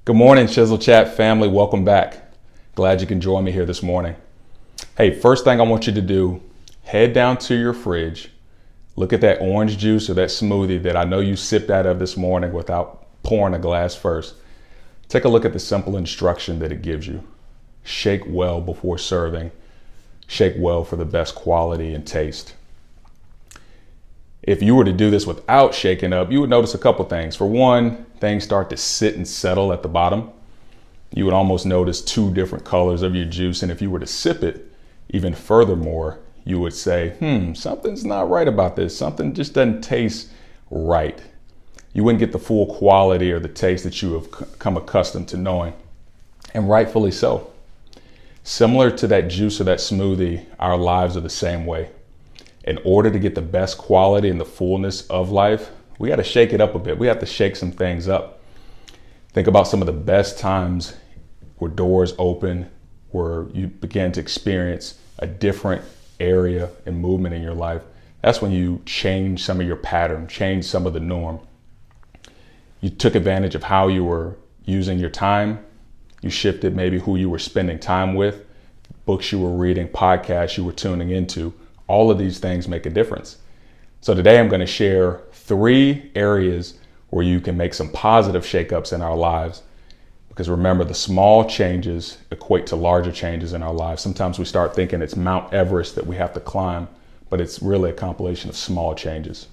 Good morning, Chisel Chat family. Welcome back. Glad you can join me here this morning. Hey, first thing I want you to do, head down to your fridge, look at that orange juice or that smoothie that I know you sipped out of this morning without pouring a glass first. Take a look at the simple instruction that it gives you. Shake well before serving. Shake well for the best quality and taste. If you were to do this without shaking up, you would notice a couple things. For one, things start to sit and settle at the bottom. You would almost notice two different colors of your juice. And if you were to sip it, even furthermore, you would say, something's not right about this. Something just doesn't taste right. You wouldn't get the full quality or the taste that you have come accustomed to knowing. And rightfully so. Similar to that juice or that smoothie, our lives are the same way. In order to get the best quality and the fullness of life, we got to shake it up a bit. We have to shake some things up. Think about some of the best times where doors open, where you begin to experience a different area and movement in your life. That's when you change some of your pattern, change some of the norm. You took advantage of how you were using your time. You shifted maybe who you were spending time with, books you were reading, podcasts you were tuning into. All of these things make a difference. So today I'm going to share 3 areas where you can make some positive shakeups in our lives. Because remember, the small changes equate to larger changes in our lives. Sometimes we start thinking it's Mount Everest that we have to climb, but it's really a compilation of small changes.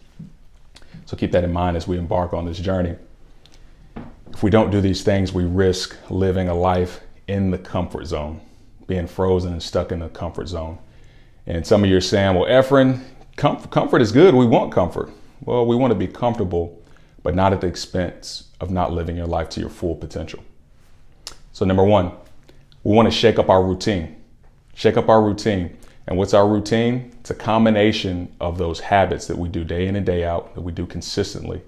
So keep that in mind as we embark on this journey. If we don't do these things, we risk living a life in the comfort zone, being frozen and stuck in the comfort zone. And some of you are saying, well, Efren, comfort is good. We want comfort. Well, we want to be comfortable, but not at the expense of not living your life to your full potential. So number 1, we want to shake up our routine. Shake up our routine. And what's our routine? It's a combination of those habits that we do day in and day out, that we do consistently,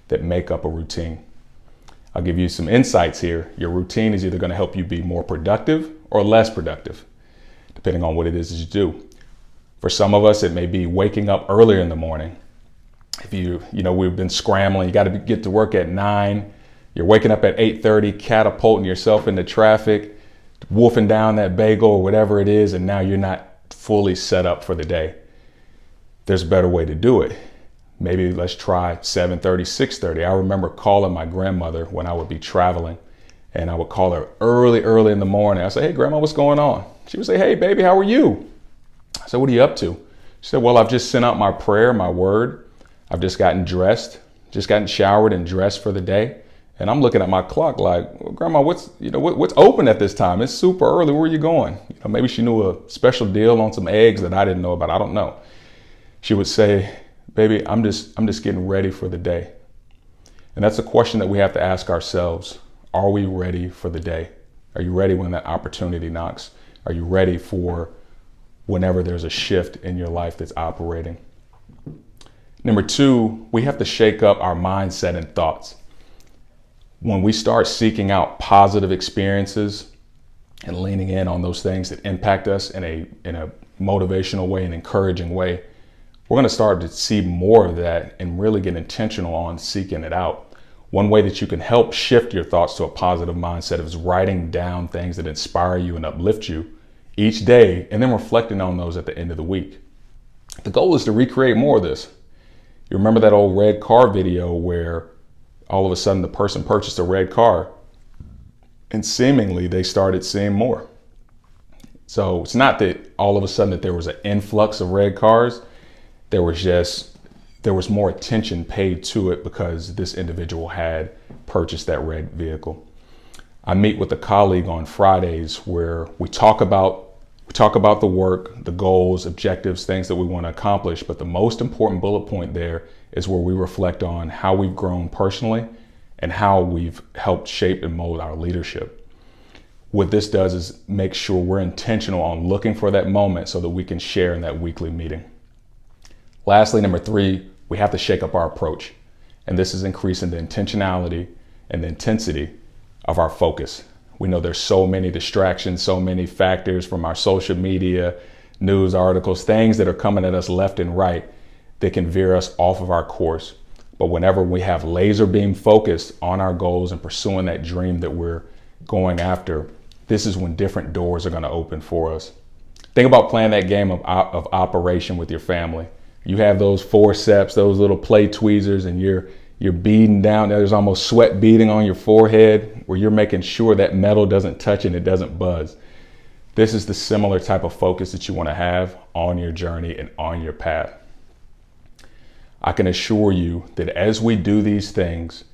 that make up a routine. I'll give you some insights here. Your routine is either going to help you be more productive or less productive, depending on what it is that you do. For some of us, it may be waking up earlier in the morning. If we've been scrambling, you got to get to work at 9. You're waking up at 8:30, catapulting yourself into traffic, wolfing down that bagel or whatever it is, and now you're not fully set up for the day. There's a better way to do it. Maybe let's try 7:30, 6:30. I remember calling my grandmother when I would be traveling, and I would call her early in the morning. I say, hey, Grandma, what's going on? She would say, hey, baby, how are you? I said, what are you up to? She said, well, I've just sent out my prayer, my word. I've just gotten dressed, just gotten showered and dressed for the day. And I'm looking at my clock like, well, Grandma, what's open at this time? It's super early. Where are you going? Maybe she knew a special deal on some eggs that I didn't know about. I don't know. She would say, baby, I'm just getting ready for the day. And that's a question that we have to ask ourselves. Are we ready for the day? Are you ready when that opportunity knocks? Are you ready for whenever there's a shift in your life that's operating? Number 2, we have to shake up our mindset and thoughts. When we start seeking out positive experiences and leaning in on those things that impact us in a motivational way, an encouraging way, we're going to start to see more of that and really get intentional on seeking it out. One way that you can help shift your thoughts to a positive mindset is writing down things that inspire you and uplift you each day, and then reflecting on those at the end of the week. The goal is to recreate more of this. You remember that old red car video where all of a sudden the person purchased a red car and seemingly they started seeing more. So it's not that all of a sudden that there was an influx of red cars. There was more attention paid to it because this individual had purchased that red vehicle. I meet with a colleague on Fridays where we talk about the work, the goals, objectives, things that we want to accomplish. But the most important bullet point there is where we reflect on how we've grown personally and how we've helped shape and mold our leadership. What this does is make sure we're intentional on looking for that moment so that we can share in that weekly meeting. Lastly, number 3, we have to shake up our approach. And this is increasing the intentionality and the intensity of our focus. We know there's so many distractions, so many factors from our social media, news articles, things that are coming at us left and right that can veer us off of our course. But whenever we have laser beam focused on our goals and pursuing that dream that we're going after, this is when different doors are going to open for us. Think about playing that game of operation with your family. You have those forceps, those little play tweezers, and you're beating down. There's almost sweat beading on your forehead where you're making sure that metal doesn't touch and it doesn't buzz. This is the similar type of focus that you want to have on your journey and on your path. I can assure you that as we do these things,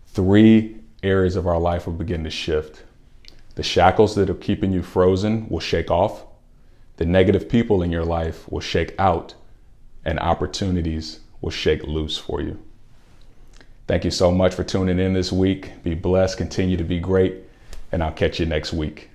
3 areas of our life will begin to shift. The shackles that are keeping you frozen will shake off. The negative people in your life will shake out, and opportunities will shake loose for you. Thank you so much for tuning in this week. Be blessed, continue to be great, and I'll catch you next week.